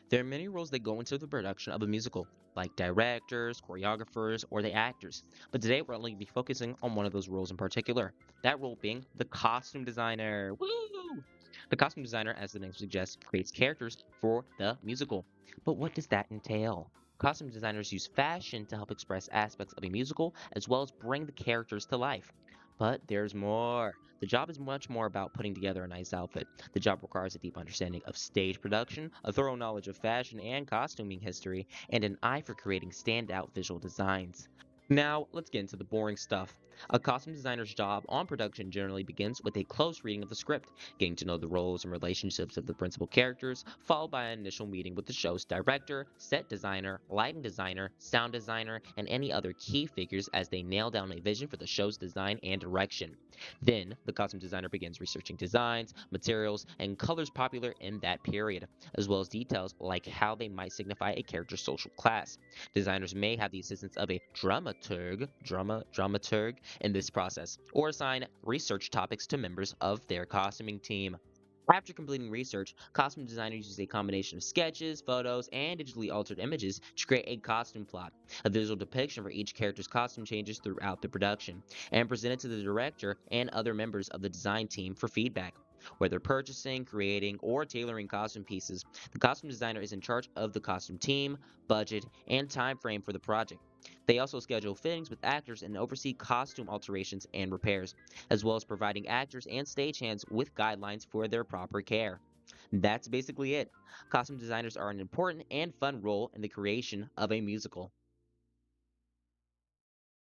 There are many roles that go into the production of a musical, like directors, choreographers, or the actors. But today we're only be focusing on one of those roles in particular. That role being the costume designer. Woo! The costume designer, as the name suggests, creates characters for the musical. But what does that entail? Costume designers use fashion to help express aspects of a musical as well as bring the characters to life. But there's more. The job is much more about putting together a nice outfit. The job requires a deep understanding of stage production, a thorough knowledge of fashion and costuming history, and an eye for creating standout visual designs. Now, let's get into the boring stuff. A costume designer's job on production generally begins with a close reading of the script, getting to know the roles and relationships of the principal characters, followed by an initial meeting with the show's director, set designer, lighting designer, sound designer, and any other key figures as they nail down a vision for the show's design and direction. Then, the costume designer begins researching designs, materials, and colors popular in that period, as well as details like how they might signify a character's social class. Designers may have the assistance of a dramaturg in this process, or assign research topics to members of their costuming team. After completing research, costume designers use a combination of sketches, photos, and digitally altered images to create a costume plot, a visual depiction for each character's costume changes throughout the production, and present it to the director and other members of the design team for feedback. Whether purchasing, creating, or tailoring costume pieces, the costume designer is in charge of the costume team, budget, and time frame for the project. They also schedule fittings with actors and oversee costume alterations and repairs, as well as providing actors and stagehands with guidelines for their proper care. That's basically it. Costume designers are an important and fun role in the creation of a musical.